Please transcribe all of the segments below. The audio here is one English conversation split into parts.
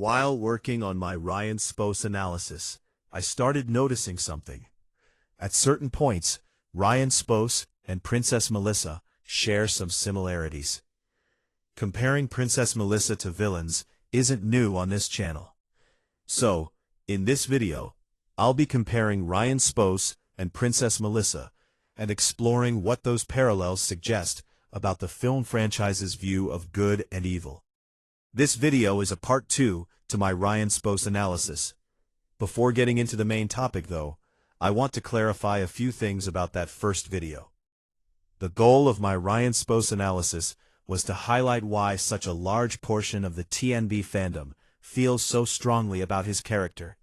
While working on my Ryan Spoce analysis, I started noticing something. At certain points, Ryan Spoce and Princess Melissa share some similarities. Comparing Princess Melissa to villains isn't new on this channel. So, in this video, I'll be comparing Ryan Spoce and Princess Melissa and exploring what those parallels suggest about the film franchise's view of good and evil. This video is a part 2 to my Ryan Spoce analysis. Before getting into the main topic though, I want to clarify a few things about that first video. The goal of my Ryan Spoce analysis was to highlight why such a large portion of the TNB fandom feels so strongly about his character,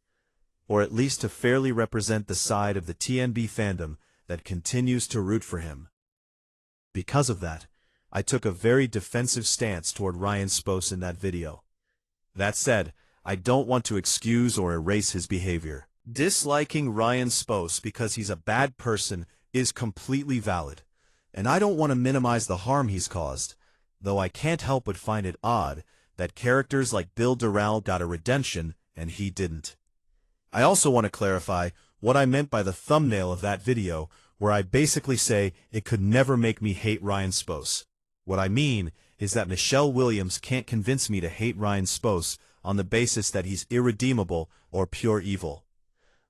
or at least to fairly represent the side of the TNB fandom that continues to root for him. Because of that, I took a very defensive stance toward Ryan Spoce in that video. That said, I don't want to excuse or erase his behavior. Disliking Ryan Spoce because he's a bad person is completely valid, and I don't want to minimize the harm he's caused, though I can't help but find it odd that characters like Bill Durrell got a redemption and he didn't. I also want to clarify what I meant by the thumbnail of that video, where I basically say it could never make me hate Ryan Spoce. What I mean is that Michelle Williams can't convince me to hate Ryan Spoce on the basis that he's irredeemable or pure evil.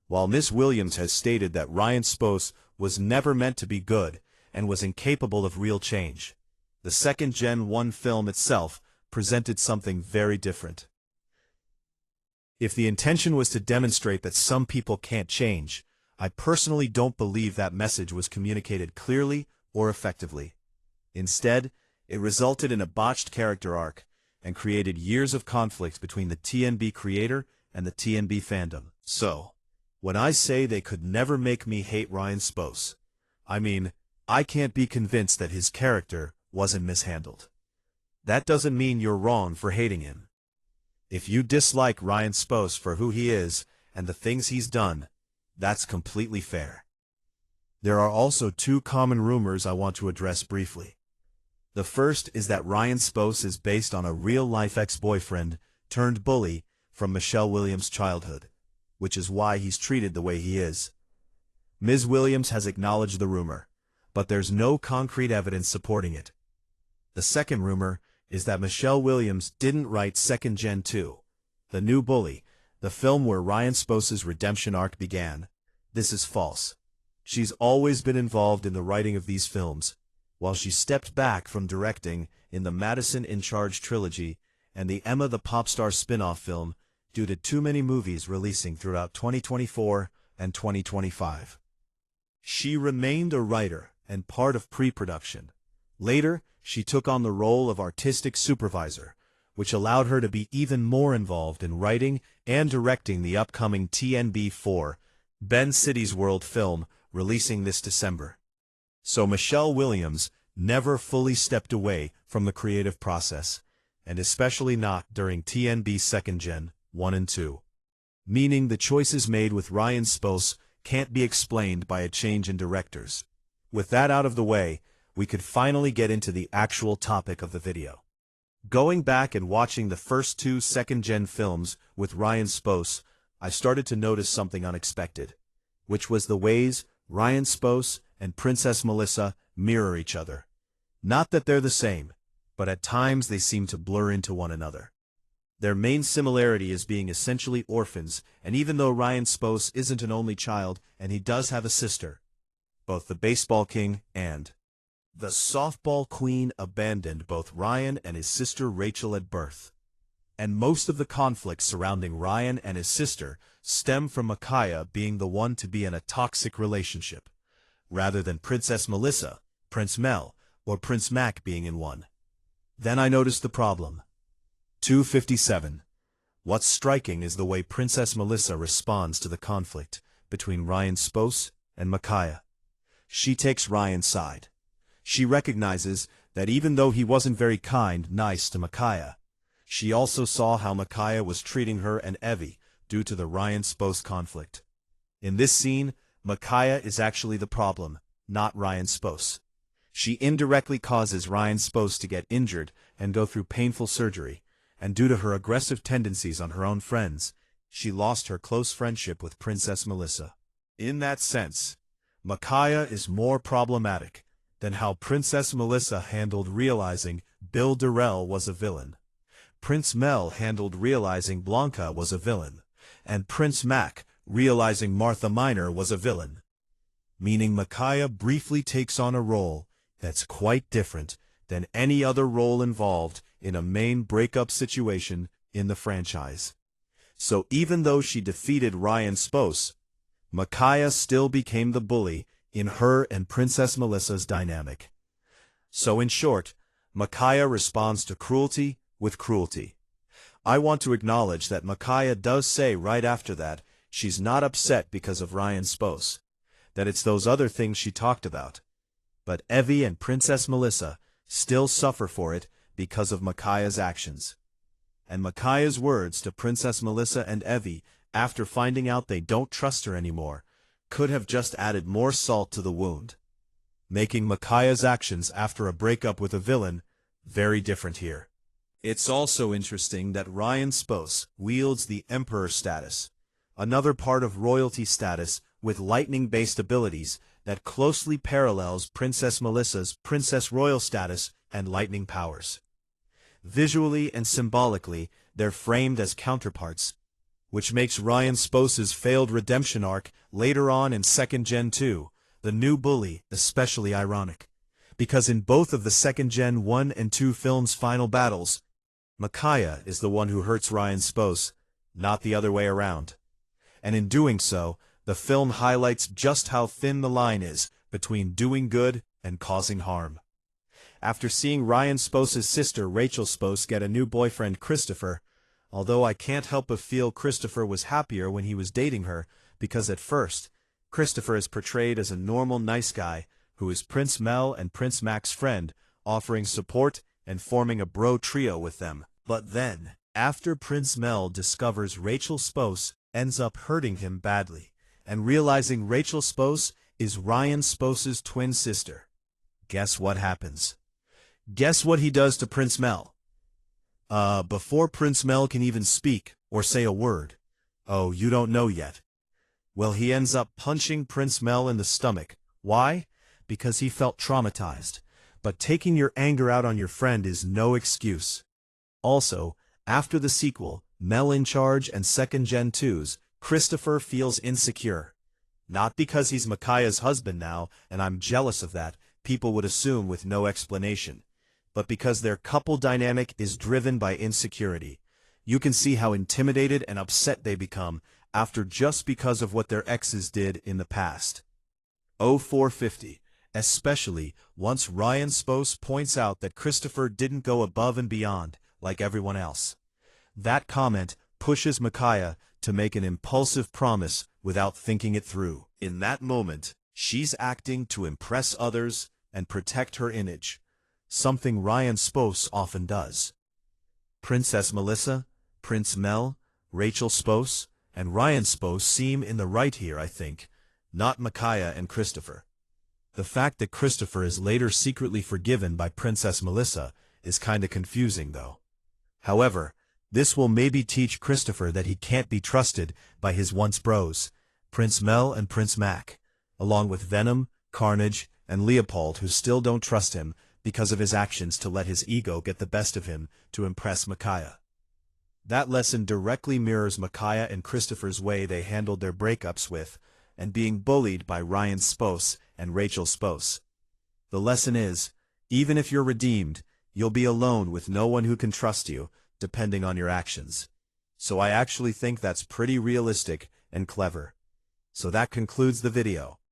While Ms. Williams has stated that Ryan Spoce was never meant to be good and was incapable of real change, the second Gen 1 film itself presented something very different. If the intention was to demonstrate that some people can't change, I personally don't believe that message was communicated clearly or effectively. Instead, it resulted in a botched character arc and created years of conflict between the TNB creator and the TNB fandom. So, when I say they could never make me hate Ryan Spoce, I mean, I can't be convinced that his character wasn't mishandled. That doesn't mean you're wrong for hating him. If you dislike Ryan Spoce for who he is and the things he's done, that's completely fair. There are also two common rumors I want to address briefly. The first is that Ryan Spoce is based on a real-life ex-boyfriend turned bully from Michelle Williams' childhood, which is why he's treated the way he is. Ms. Williams has acknowledged the rumor, but there's no concrete evidence supporting it. The second rumor is that Michelle Williams didn't write Second Gen 2, The New Bully, the film where Ryan Spoce's redemption arc began. This is false. She's always been involved in the writing of these films, while she stepped back from directing in the Madison in Charge trilogy and the Emma the Popstar spin-off film due to too many movies releasing throughout 2024 and 2025. She remained a writer and part of pre-production. Later, she took on the role of artistic supervisor, which allowed her to be even more involved in writing and directing the upcoming TNB4 Ben City's World film releasing this December. So Michelle Williams never fully stepped away from the creative process, and especially not during TNB's Second Gen 1 and 2. Meaning the choices made with Ryan Spoce can't be explained by a change in directors. With that out of the way, we could finally get into the actual topic of the video. Going back and watching the first two Second Gen films with Ryan Spoce, I started to notice something unexpected, which was the ways Ryan Spoce and Princess Melissa mirror each other. Not that they're the same, but at times they seem to blur into one another. Their main similarity is being essentially orphans, and even though Ryan Spoce isn't an only child and he does have a sister, both the baseball king and the softball queen abandoned both Ryan and his sister Rachel at birth. And most of the conflicts surrounding Ryan and his sister stem from Micaiah being the one to be in a toxic relationship, rather than Princess Melissa, Prince Mel, or Prince Mac being in one. Then I noticed the problem. 257. What's striking is the way Princess Melissa responds to the conflict between Ryan Spoce and Micaiah. She takes Ryan's side. She recognizes that even though he wasn't very nice to Micaiah, she also saw how Micaiah was treating her and Evie due to the Ryan Spoce conflict. In this scene, Micaiah is actually the problem, not Ryan Spoce. She indirectly causes Ryan Spoce to get injured and go through painful surgery, and due to her aggressive tendencies on her own friends, she lost her close friendship with Princess Melissa. In that sense, Micaiah is more problematic than how Princess Melissa handled realizing Bill Durrell was a villain. Prince Mel handled realizing Blanca was a villain, and Prince Mac realizing Martha Minor was a villain. Meaning Micaiah briefly takes on a role that's quite different than any other role involved in a main breakup situation in the franchise. So even though she defeated Ryan Spoce, Micaiah still became the bully in her and Princess Melissa's dynamic. So in short, Micaiah responds to cruelty with cruelty. I want to acknowledge that Micaiah does say right after that she's not upset because of Ryan Spoce, that it's those other things she talked about. But Evie and Princess Melissa still suffer for it because of Micaiah's actions. And Micaiah's words to Princess Melissa and Evie after finding out they don't trust her anymore could have just added more salt to the wound, making Micaiah's actions after a breakup with a villain very different here. It's also interesting that Ryan Spoce wields the Emperor status, another part of royalty status with lightning-based abilities that closely parallels Princess Melissa's Princess Royal status and lightning powers. Visually and symbolically, they're framed as counterparts, which makes Ryan Spoce's failed redemption arc later on in 2nd Gen 2, the new bully, especially ironic. Because in both of the 2nd Gen 1 and 2 films' final battles, Micaiah is the one who hurts Ryan Spoce, not the other way around. And in doing so, the film highlights just how thin the line is between doing good and causing harm. After seeing Ryan Spoce's sister Rachel Spoce get a new boyfriend Christopher, although I can't help but feel Christopher was happier when he was dating her, because at first, Christopher is portrayed as a normal nice guy who is Prince Mel and Prince Mac's friend, offering support and forming a bro trio with them. But then, after Prince Mel discovers Rachel Spoce ends up hurting him badly, and realizing Rachel Spoce is Ryan Spoce's twin sister, guess what happens? Guess what he does to Prince Mel? Before Prince Mel can even speak or say a word. Oh, you don't know yet. Well, he ends up punching Prince Mel in the stomach. Why? Because he felt traumatized. But taking your anger out on your friend is no excuse. Also, after the sequel, Mel in Charge and 2nd Gen 2's, Christopher feels insecure. Not because he's Micaiah's husband now, and I'm jealous of that, people would assume with no explanation, but because their couple dynamic is driven by insecurity. You can see how intimidated and upset they become after just because of what their exes did in the past. 0450, especially once Ryan Spoce points out that Christopher didn't go above and beyond like everyone else. That comment pushes Micaiah to make an impulsive promise without thinking it through. In that moment, she's acting to impress others and protect her image, something Ryan Spoce often does. Princess Melissa, Prince Mel, Rachel Spoce, and Ryan Spoce seem in the right here, I think, not Micaiah and Christopher. The fact that Christopher is later secretly forgiven by Princess Melissa is kinda confusing, though. However, this will maybe teach Christopher that he can't be trusted by his once bros, Prince Mel and Prince Mac, along with Venom, Carnage, and Leopold, who still don't trust him because of his actions to let his ego get the best of him to impress Micaiah. That lesson directly mirrors Micaiah and Christopher's way they handled their breakups with, and being bullied by Ryan Spoce and Rachel Spoce. The lesson is, even if you're redeemed, you'll be alone with no one who can trust you, depending on your actions. So I actually think that's pretty realistic and clever. So that concludes the video.